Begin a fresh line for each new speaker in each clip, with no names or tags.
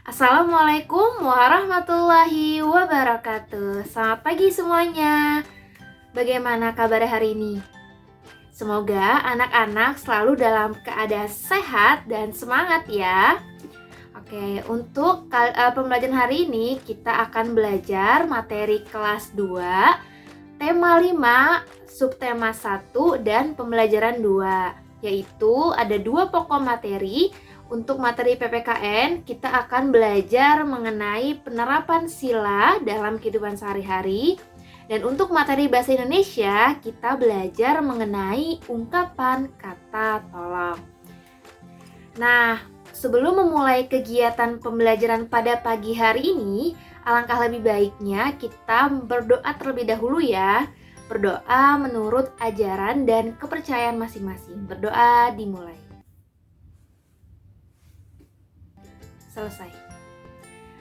Assalamualaikum warahmatullahi wabarakatuh. Selamat pagi semuanya. Bagaimana kabar hari ini? Semoga anak-anak selalu dalam keadaan sehat dan semangat ya. Oke, untuk pembelajaran hari ini kita akan belajar materi kelas 2, tema 5, subtema 1 dan pembelajaran 2, yaitu ada 2 pokok materi. Untuk materi PPKN, kita akan belajar mengenai penerapan sila dalam kehidupan sehari-hari. Dan untuk materi bahasa Indonesia, kita belajar mengenai ungkapan kata tolong. Nah, sebelum memulai kegiatan pembelajaran pada pagi hari ini, alangkah lebih baiknya kita berdoa terlebih dahulu ya. Berdoa menurut ajaran dan kepercayaan masing-masing. Berdoa dimulai. Selesai.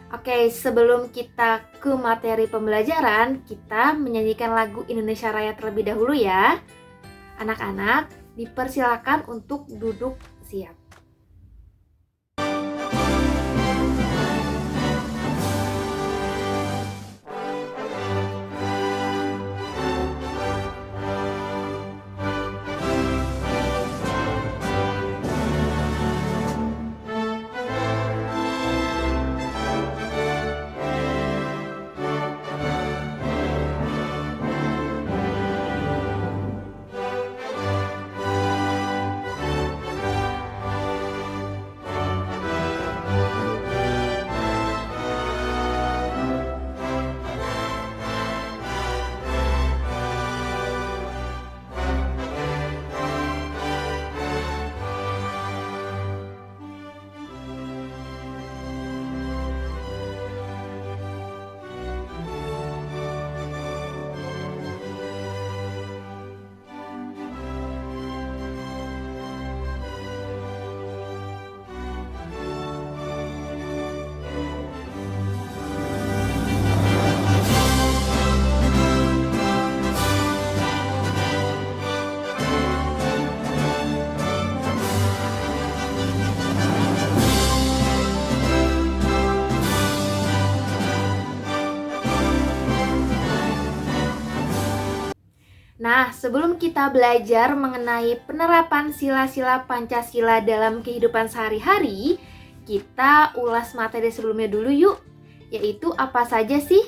Oke, sebelum kita ke materi pembelajaran, kita menyanyikan lagu Indonesia Raya terlebih dahulu ya. Anak-anak, dipersilakan untuk duduk siap. Nah, sebelum kita belajar mengenai penerapan sila-sila Pancasila dalam kehidupan sehari-hari, kita ulas materi sebelumnya dulu yuk. Yaitu apa saja sih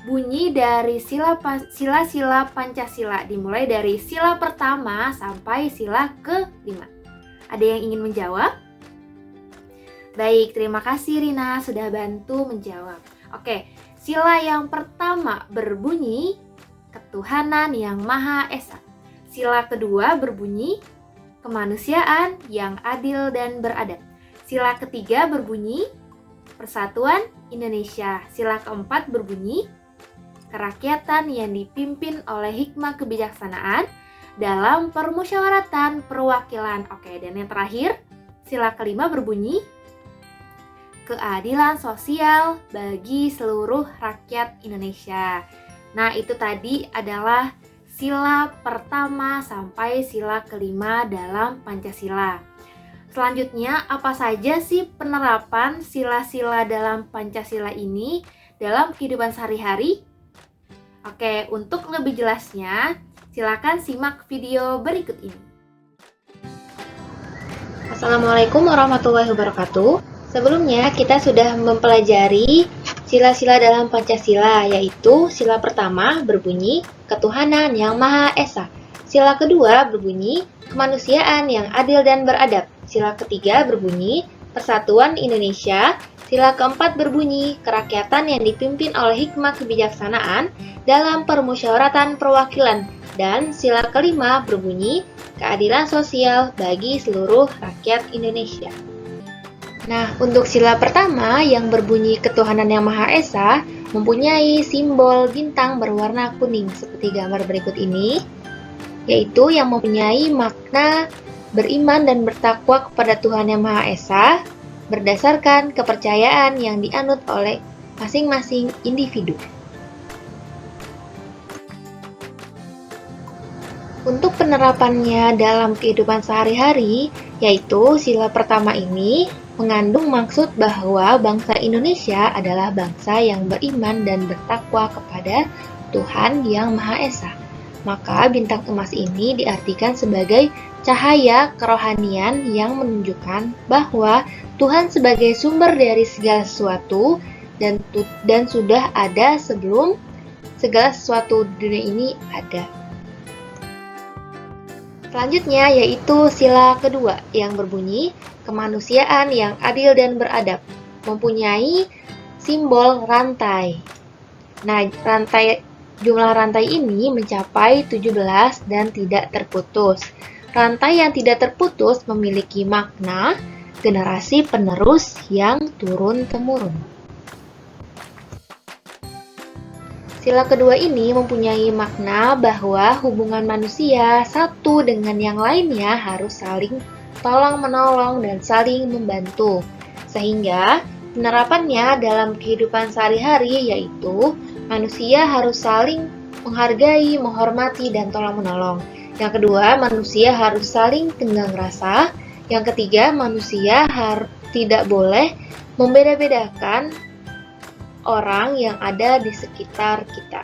bunyi dari sila-sila Pancasila, dimulai dari sila pertama sampai sila ke-5. Ada yang ingin menjawab? Baik, terima kasih Rina sudah bantu menjawab. Oke, sila yang pertama berbunyi ketuhanan yang Maha Esa. Sila kedua berbunyi kemanusiaan yang adil dan beradab. Sila ketiga berbunyi persatuan Indonesia. Sila keempat berbunyi kerakyatan yang dipimpin oleh hikmah kebijaksanaan dalam permusyawaratan perwakilan. Oke, dan yang terakhir, sila kelima berbunyi keadilan sosial bagi seluruh rakyat Indonesia. Nah, itu tadi adalah sila pertama sampai sila kelima dalam Pancasila. Selanjutnya, apa saja sih penerapan sila-sila dalam Pancasila ini dalam kehidupan sehari-hari? Oke, untuk lebih jelasnya, silakan simak video berikut ini.
Assalamualaikum warahmatullahi wabarakatuh. Sebelumnya kita sudah mempelajari sila-sila dalam Pancasila, yaitu sila pertama berbunyi ketuhanan yang Maha Esa. Sila kedua berbunyi kemanusiaan yang adil dan beradab. Sila ketiga berbunyi persatuan Indonesia. Sila keempat berbunyi kerakyatan yang dipimpin oleh hikmah kebijaksanaan dalam permusyawaratan perwakilan. Dan sila kelima berbunyi keadilan sosial bagi seluruh rakyat Indonesia. Nah, untuk sila pertama yang berbunyi ketuhanan yang Maha Esa mempunyai simbol bintang berwarna kuning seperti gambar berikut ini, yaitu yang mempunyai makna beriman dan bertakwa kepada Tuhan yang Maha Esa berdasarkan kepercayaan yang dianut oleh masing-masing individu. Untuk penerapannya dalam kehidupan sehari-hari, yaitu sila pertama ini mengandung maksud bahwa bangsa Indonesia adalah bangsa yang beriman dan bertakwa kepada Tuhan Yang Maha Esa. Maka bintang emas ini diartikan sebagai cahaya kerohanian yang menunjukkan bahwa Tuhan sebagai sumber dari segala sesuatu dan sudah ada sebelum segala sesuatu di dunia ini ada. Selanjutnya yaitu sila kedua yang berbunyi kemanusiaan yang adil dan beradab, mempunyai simbol rantai. Nah, jumlah rantai ini mencapai 17 dan tidak terputus. Rantai yang tidak terputus memiliki makna generasi penerus yang turun-temurun. Sila kedua ini mempunyai makna bahwa hubungan manusia satu dengan yang lainnya harus saling tolong-menolong dan saling membantu. Sehingga penerapannya dalam kehidupan sehari-hari yaitu manusia harus saling menghargai, menghormati, dan tolong-menolong. Yang kedua, manusia harus saling tenggang rasa. Yang ketiga, manusia tidak boleh membeda-bedakan orang yang ada di sekitar kita.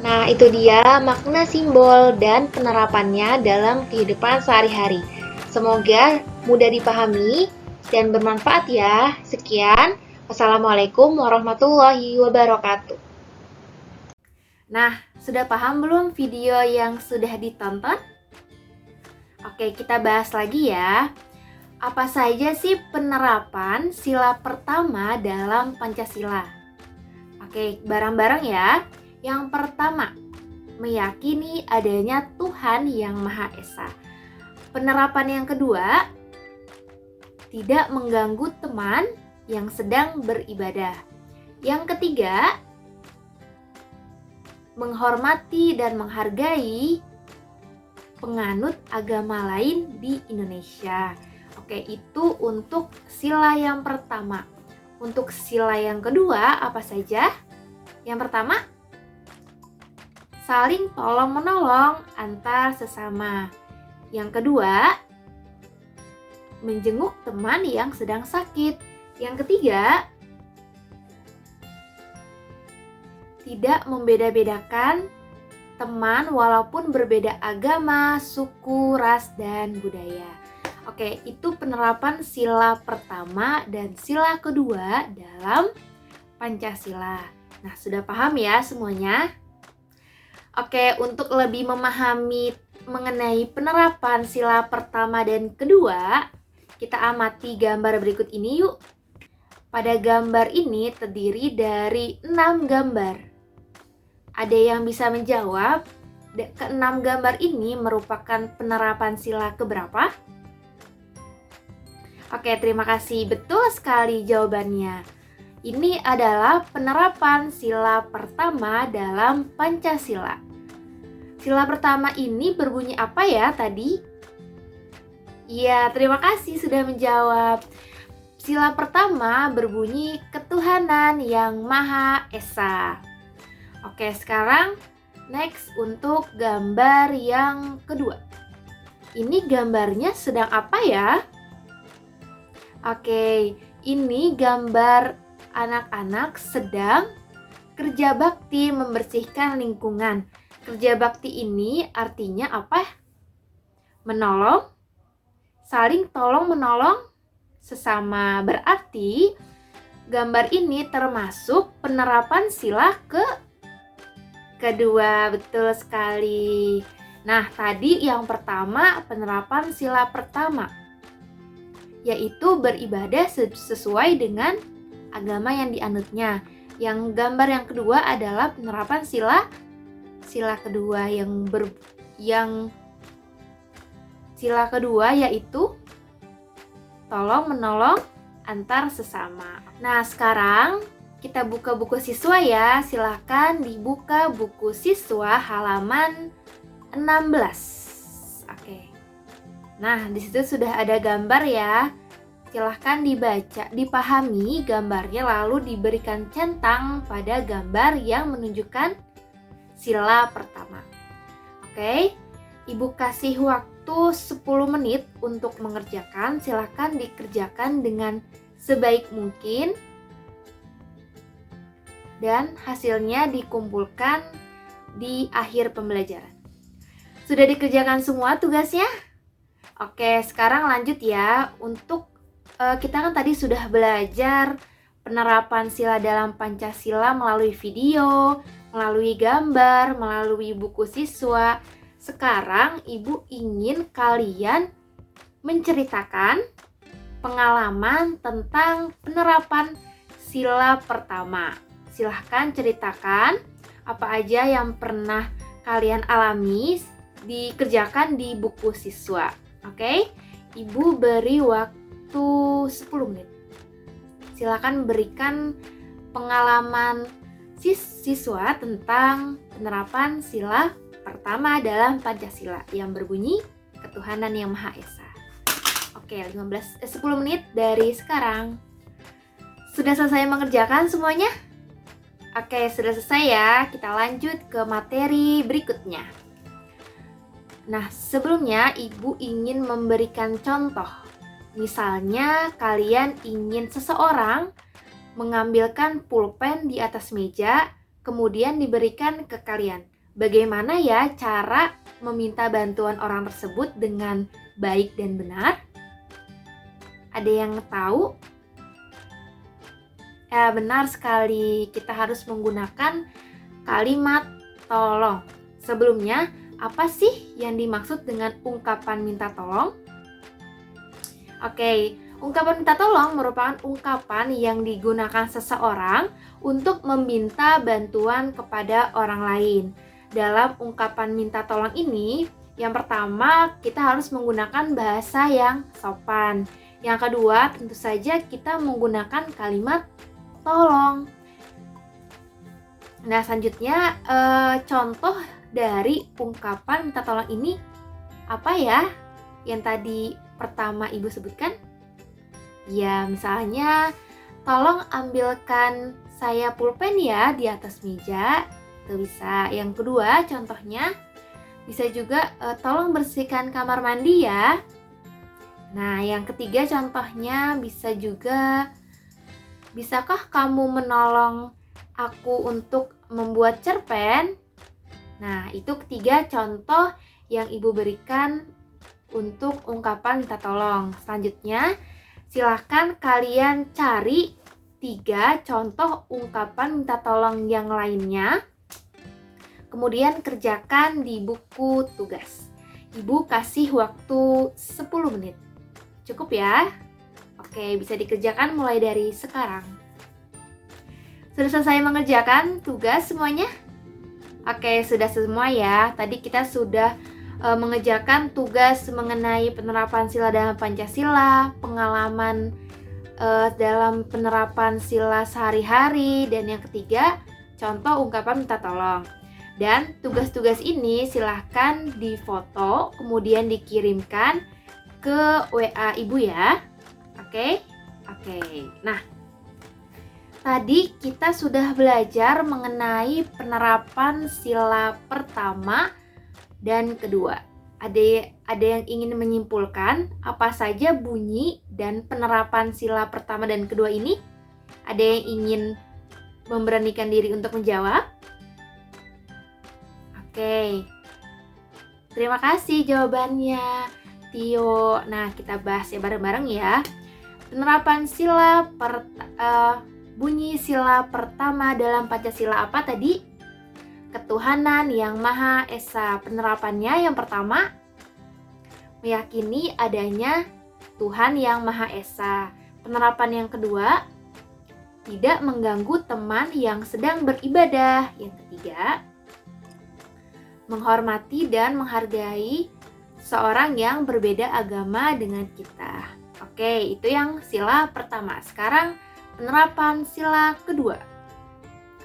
Nah, itu dia makna simbol dan penerapannya dalam kehidupan sehari-hari. Semoga mudah dipahami dan bermanfaat ya. Sekian. Wassalamualaikum warahmatullahi wabarakatuh.
Nah, sudah paham belum video yang sudah ditonton? Oke, kita bahas lagi ya. Apa saja sih penerapan sila pertama dalam Pancasila? Oke, bareng-bareng ya. Yang pertama, meyakini adanya Tuhan Yang Maha Esa. Penerapan yang kedua, tidak mengganggu teman yang sedang beribadah. Yang ketiga, menghormati dan menghargai penganut agama lain di Indonesia. Oke, itu untuk sila yang pertama. Untuk sila yang kedua, apa saja? Yang pertama, saling tolong-menolong antar sesama. Yang kedua, menjenguk teman yang sedang sakit. Yang ketiga, tidak membeda-bedakan teman walaupun berbeda agama, suku, ras, dan budaya. Oke, itu penerapan sila pertama dan sila kedua dalam Pancasila. Nah, sudah paham ya semuanya? Oke, untuk lebih memahami mengenai penerapan sila pertama dan kedua, kita amati gambar berikut ini yuk. Pada gambar ini terdiri dari 6 gambar. Ada yang bisa menjawab, ke-6 gambar ini merupakan penerapan sila keberapa? Oke, terima kasih. Betul sekali jawabannya. Ini adalah penerapan sila pertama dalam Pancasila. Sila pertama ini berbunyi apa ya tadi? Iya, terima kasih sudah menjawab. Sila pertama berbunyi ketuhanan yang Maha Esa. Oke, sekarang next untuk gambar yang kedua. Ini gambarnya sedang apa ya? Oke, ini gambar anak-anak sedang kerja bakti membersihkan lingkungan. Kerja bakti ini artinya apa? Menolong, saling tolong-menolong sesama. Berarti gambar ini termasuk penerapan sila kedua. Betul sekali. Nah, tadi yang pertama penerapan sila pertama, yaitu beribadah sesuai dengan agama yang dianutnya. Yang gambar yang kedua adalah penerapan sila kedua sila kedua yaitu tolong menolong antar sesama. Nah, sekarang kita buka buku siswa ya. Silahkan dibuka buku siswa halaman 16. Oke. Nah, di situ sudah ada gambar ya. Silahkan dibaca, dipahami gambarnya lalu diberikan centang pada gambar yang menunjukkan sila pertama. Oke, Ibu kasih waktu waktu 10 menit untuk mengerjakan. Silahkan dikerjakan dengan sebaik mungkin dan hasilnya dikumpulkan di akhir pembelajaran. Sudah dikerjakan semua tugasnya? Oke, sekarang lanjut ya. Untuk kita kan tadi sudah belajar penerapan sila dalam Pancasila melalui video, melalui gambar, melalui buku siswa. Sekarang Ibu ingin kalian menceritakan pengalaman tentang penerapan sila pertama. Silahkan ceritakan apa aja yang pernah kalian alami dikerjakan di buku siswa. Oke? Ibu beri waktu 10 menit. Silakan berikan pengalaman siswa tentang penerapan sila pertama dalam Pancasila yang berbunyi Ketuhanan Yang Maha Esa. Oke, 10 menit dari sekarang. Sudah selesai mengerjakan semuanya? Oke, sudah selesai ya. Kita lanjut ke materi berikutnya. Nah, sebelumnya Ibu ingin memberikan contoh. Misalnya, kalian ingin seseorang mengambilkan pulpen di atas meja, kemudian diberikan ke kalian. Bagaimana ya cara meminta bantuan orang tersebut dengan baik dan benar? Ada yang tahu? Ya, benar sekali. Kita harus menggunakan kalimat tolong. Sebelumnya, apa sih yang dimaksud dengan ungkapan minta tolong? Oke, ungkapan minta tolong merupakan ungkapan yang digunakan seseorang untuk meminta bantuan kepada orang lain. Dalam ungkapan minta tolong ini, yang pertama kita harus menggunakan bahasa yang sopan. Yang kedua, tentu saja kita menggunakan kalimat tolong. Nah, selanjutnya contoh dari ungkapan minta tolong ini apa ya? Yang tadi pertama Ibu sebutkan? Ya, misalnya tolong ambilkan saya pulpen ya di atas meja. Itu bisa. Yang kedua, contohnya bisa juga tolong bersihkan kamar mandi ya. Nah, yang ketiga contohnya bisa juga, bisakah kamu menolong aku untuk membuat cerpen? Nah, itu ketiga contoh yang Ibu berikan untuk ungkapan minta tolong. Selanjutnya, silahkan kalian cari 3 contoh ungkapan minta tolong yang lainnya. Kemudian kerjakan di buku tugas. Ibu kasih waktu 10 menit. Cukup ya? Oke, bisa dikerjakan mulai dari sekarang. Sudah selesai mengerjakan tugas semuanya? Oke, sudah semua ya. Tadi kita sudah mengerjakan tugas mengenai penerapan sila dalam Pancasila, pengalaman dalam penerapan sila sehari-hari, dan yang ketiga, contoh ungkapan minta tolong. Dan tugas-tugas ini silahkan difoto, kemudian dikirimkan ke WA Ibu ya. Oke? Nah, tadi kita sudah belajar mengenai penerapan sila pertama dan kedua. Ada yang ingin menyimpulkan apa saja bunyi dan penerapan sila pertama dan kedua ini? Ada yang ingin memberanikan diri untuk menjawab? Oke. Terima kasih jawabannya, Tio. Nah, kita bahas ya bareng-bareng ya. Penerapan sila bunyi sila pertama dalam Pancasila apa tadi? Ketuhanan Yang Maha Esa. Penerapannya yang pertama, meyakini adanya Tuhan Yang Maha Esa. Penerapan yang kedua, tidak mengganggu teman yang sedang beribadah. Yang ketiga, menghormati dan menghargai seorang yang berbeda agama dengan kita. Oke, itu yang sila pertama. Sekarang penerapan sila kedua.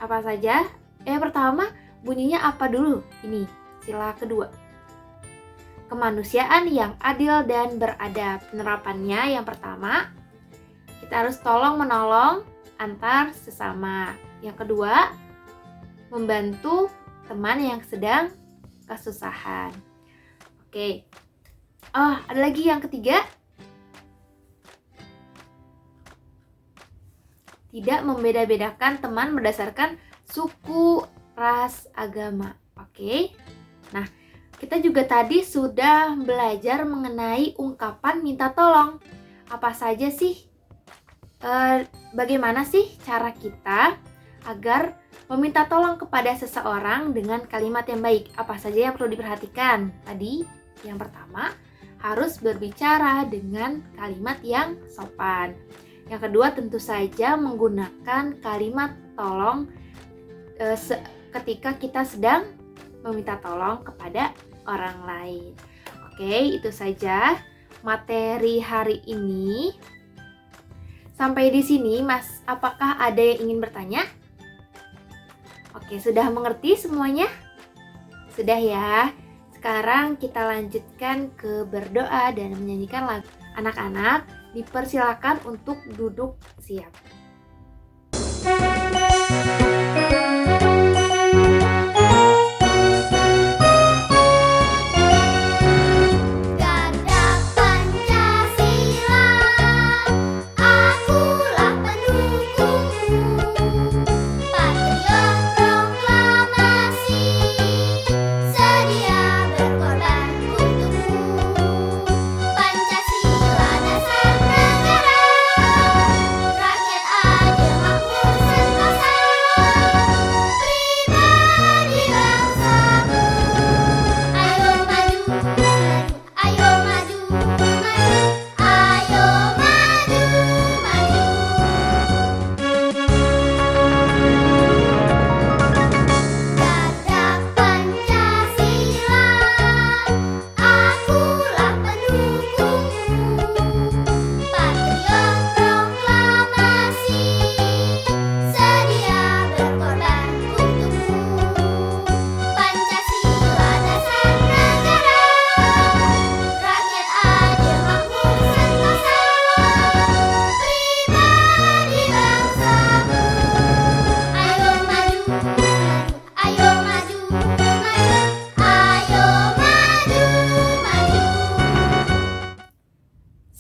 Apa saja? Pertama, bunyinya apa dulu? Ini, sila kedua. Kemanusiaan yang adil dan beradab. Penerapannya yang pertama, kita harus tolong-menolong antar sesama. Yang kedua, membantu teman yang sedang kesusahan. Oke. Oh, ada lagi yang ketiga. Tidak membeda-bedakan teman berdasarkan suku, ras, agama. Oke. Nah, kita juga tadi sudah belajar mengenai ungkapan minta tolong. Apa saja sih? Bagaimana sih cara kita agar meminta tolong kepada seseorang dengan kalimat yang baik? Apa saja yang perlu diperhatikan? Tadi, yang pertama, harus berbicara dengan kalimat yang sopan. Yang kedua, tentu saja menggunakan kalimat tolong ketika kita sedang meminta tolong kepada orang lain. Oke, itu saja materi hari ini. Sampai di sini, Mas, apakah ada yang ingin bertanya? Oke, sudah mengerti semuanya? Sudah ya. Sekarang kita lanjutkan ke berdoa dan menyanyikan lagu. Anak-anak, dipersilakan untuk duduk siap.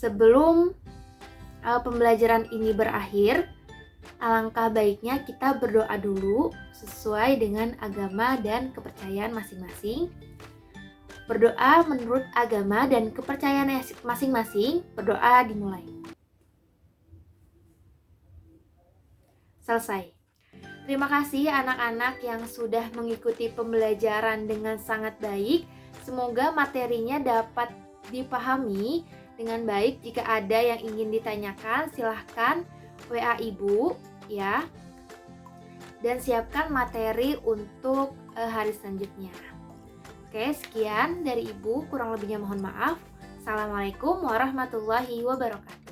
Sebelum pembelajaran ini berakhir, alangkah baiknya kita berdoa dulu sesuai dengan agama dan kepercayaan masing-masing. Berdoa menurut agama dan kepercayaan masing-masing. Berdoa dimulai. Selesai. Terima kasih anak-anak yang sudah mengikuti pembelajaran dengan sangat baik. Semoga materinya dapat dipahami dengan baik. Jika ada yang ingin ditanyakan, silahkan WA Ibu ya. Dan siapkan materi untuk hari selanjutnya. Oke, sekian dari Ibu. Kurang lebihnya mohon maaf. Assalamualaikum warahmatullahi wabarakatuh.